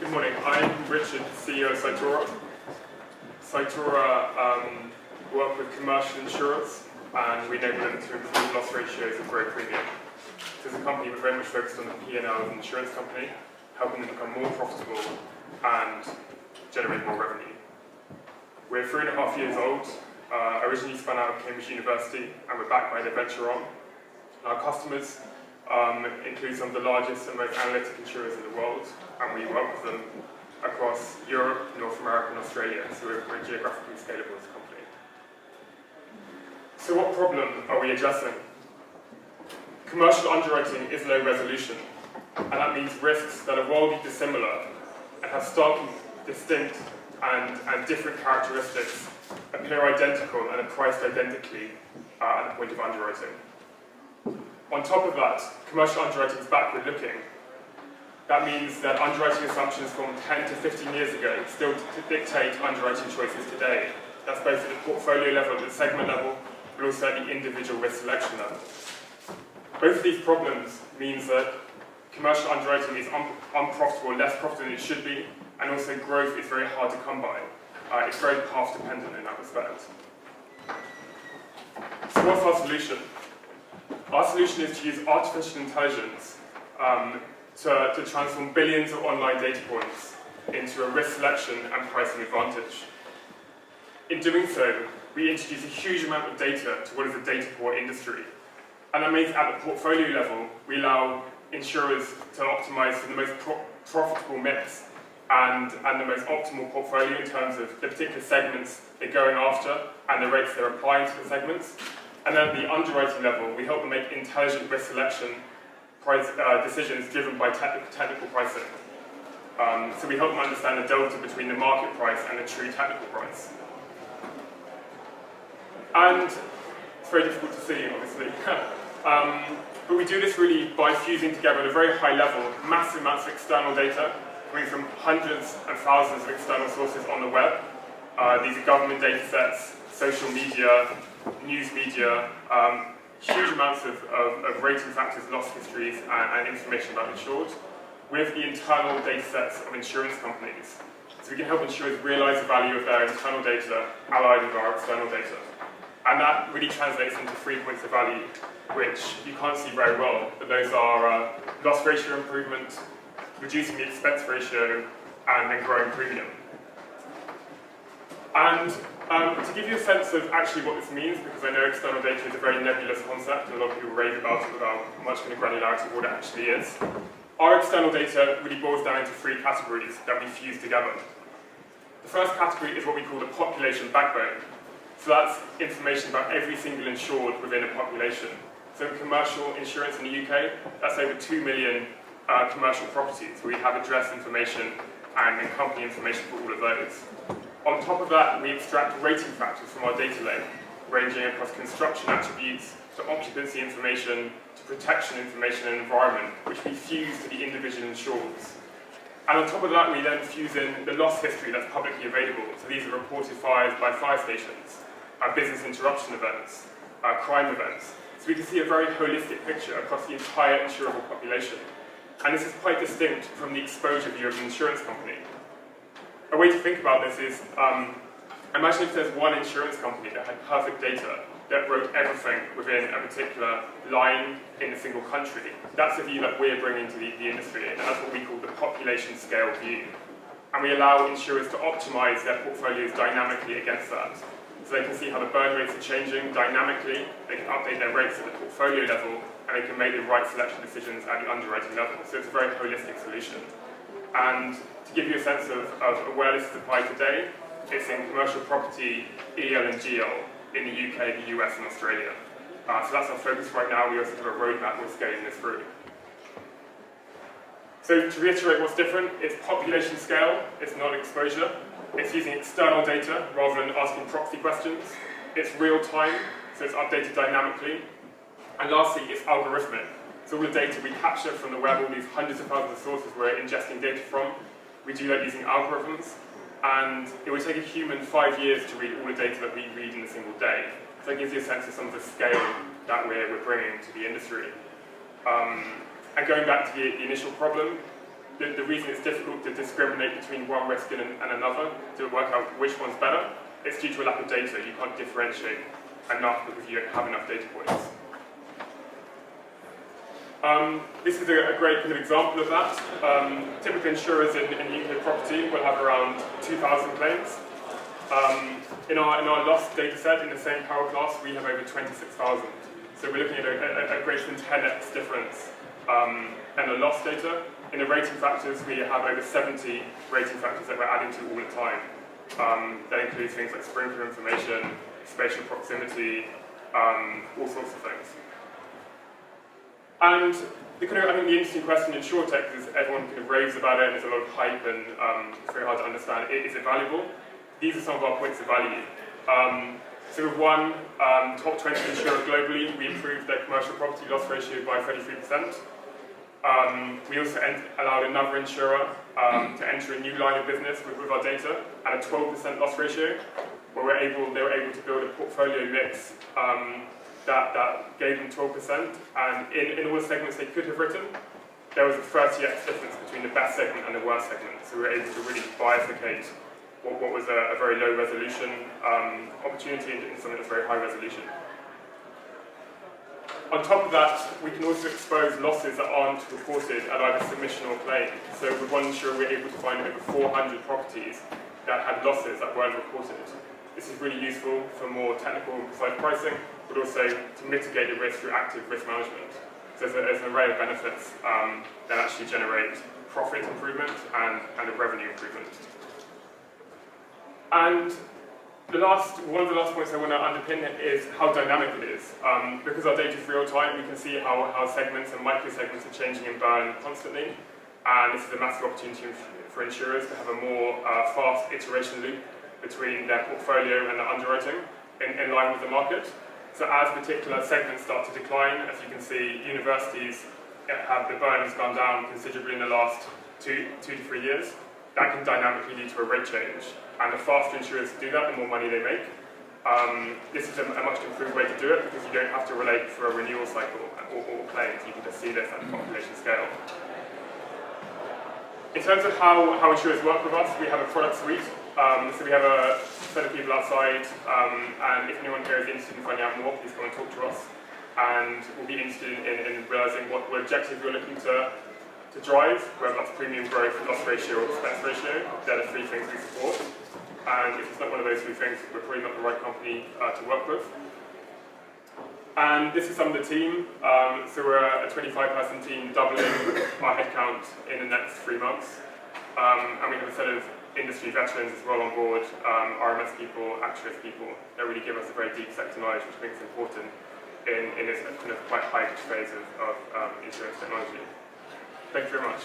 Good morning. I'm Richard, CEO of Cytora. Cytora work with commercial insurers and we enable them to improve loss ratios and grow premium. So as a company, we're very much focused on the P&L of an insurance company, helping them become more profitable and generate more revenue. We're 3.5 years old, originally spun out of Cambridge University, and we're backed by the venture arm. Our customers include some of the largest and most analytic insurers in the world, and we work with them across Europe, North America, and Australia, so we're geographically scalable as a company. So what problem are we addressing? Commercial underwriting is low resolution, and that means risks that are wildly dissimilar and have starkly distinct and different characteristics appear identical and are priced identically at the point of underwriting. On top of that, commercial underwriting is backward-looking. That means that underwriting assumptions from 10 to 15 years ago still dictate underwriting choices today. That's both at the portfolio level, at the segment level, but also at the individual risk selection level. Both of these problems means that commercial underwriting is unprofitable, less profitable than it should be, and also growth is very hard to come by. It's very path-dependent in that respect. So what's our solution? Our solution is to use artificial intelligence to transform billions of online data points into a risk selection and pricing advantage. In doing so, we introduce a huge amount of data to what is a data-poor industry. And that means at the portfolio level, we allow insurers to optimize for the most profitable mix and the most optimal portfolio in terms of the particular segments they're going after and the rates they're applying to the segments. And then at the underwriting level, we help them make intelligent risk selection decisions driven by technical pricing. So we help them understand the delta between the market price and the true technical price. And it's very difficult to see, obviously. But we do this really by fusing together at a very high level massive amounts of external data coming from hundreds and thousands of external sources on the web. These are government data sets, social media, news media, huge amounts of rating factors, loss histories, and information about insured, with the internal data sets of insurance companies. So we can help insurers realize the value of their internal data allied with our external data. And that really translates into 3 points of value, which you can't see very well, but those are loss ratio improvement, reducing the expense ratio, and then growing premium. And to give you a sense of actually what this means, because I know external data is a very nebulous concept, and a lot of people rave about it without much kind of granularity of what it actually is. Our external data really boils down into 3 categories that we fuse together. The first category is what we call the population backbone. So that's information about every single insured within a population. So in commercial insurance in the UK, that's over 2 million commercial properties. We have address information and company information for all of those. On top of that, we extract rating factors from our data lake, ranging across construction attributes to occupancy information to protection information and environment, which we fuse to the individual insureds. And on top of that, we then fuse in the loss history that's publicly available. So these are reported fires by fire stations, business interruption events, crime events. So we can see a very holistic picture across the entire insurable population. And this is quite distinct from the exposure view of an insurance company. A way to think about this is, imagine if there's one insurance company that had perfect data that wrote everything within a particular line in a single country. That's the view that we're bringing to the industry, and that's what we call the population scale view. And we allow insurers to optimize their portfolios dynamically against that. So they can see how the burn rates are changing dynamically, they can update their rates at the portfolio level, and they can make the right selection decisions at the underwriting level. So it's a very holistic solution. And to give you a sense of where this is applied today, it's in commercial property, EL and GL in the UK, the US and Australia. So that's our focus right now. We also have a roadmap we're scaling this through. So to reiterate what's different, it's population scale, it's not exposure. It's using external data rather than asking proxy questions. It's real time, so it's updated dynamically. And lastly, it's algorithmic. So all the data we capture from the web, all these hundreds of thousands of sources we're ingesting data from, we do that using algorithms. And it would take a human 5 years to read all the data that we read in a single day. So it gives you a sense of some of the scale that we're bringing to the industry. And going back to the initial problem, the reason it's difficult to discriminate between one risk and another, to work out which one's better, it's due to a lack of data. You can't differentiate enough because you don't have enough data points. This is a great kind of example of that. Typical insurers in UK property will have around 2,000 claims. In our loss data set, in the same power class, we have over 26,000. So we're looking at a greater than 10x difference in the loss data. In the rating factors, we have over 70 rating factors that we're adding to all the time. That includes things like sprinkler information, spatial proximity, all sorts of things. And I think the interesting question in SureTech is everyone kind of raves about it, and there's a lot of hype, and it's very hard to understand. Is it valuable? These are some of our points of value. So we've won top 20 insurer globally. We improved their commercial property loss ratio by 33%. We also allowed another insurer to enter a new line of business with our data at a 12% loss ratio, where they were able to build a portfolio mix that gave them 12%, and in all the segments they could have written, there was a 30x difference between the best segment and the worst segment. So we were able to really bifurcate what was a very low resolution opportunity into something that's very high resolution. On top of that, we can also expose losses that aren't reported at either submission or claim. So with one insurer, we were able to find over 400 properties that had losses that weren't reported. This is really useful for more technical and precise pricing, but also to mitigate the risk through active risk management. So there's an array of benefits that actually generate profit improvement and a revenue improvement. And one of the last points I want to underpin is how dynamic it is. Because our data is real time, we can see how segments and micro-segments are changing in burn constantly. And this is a massive opportunity for insurers to have a more fast iteration loop between their portfolio and their underwriting in line with the market. So as particular segments start to decline, as you can see, universities the burn has gone down considerably in the last two to 3 years. That can dynamically lead to a rate change. And the faster insurers do that, the more money they make. This is a much improved way to do it because you don't have to relate for a renewal cycle or claims. You can just see this at the population scale. In terms of how insurers work with us, we have a product suite. So we have a set of people outside, and if anyone here is interested in finding out more, please come and talk to us. And we'll be interested in realising what objective you're looking to drive, whether that's premium growth, loss ratio, or expense ratio. They're the three things we support. And if it's not one of those three things, we're probably not the right company to work with. And this is some of the team. So we're a 25-person team, doubling our headcount in the next 3 months. And we have a set of industry veterans as well on board, RMS people, actuaries people, that really give us a very deep sector knowledge, which I think is important in this kind of quite hyped phase of insurance technology. Thank you very much.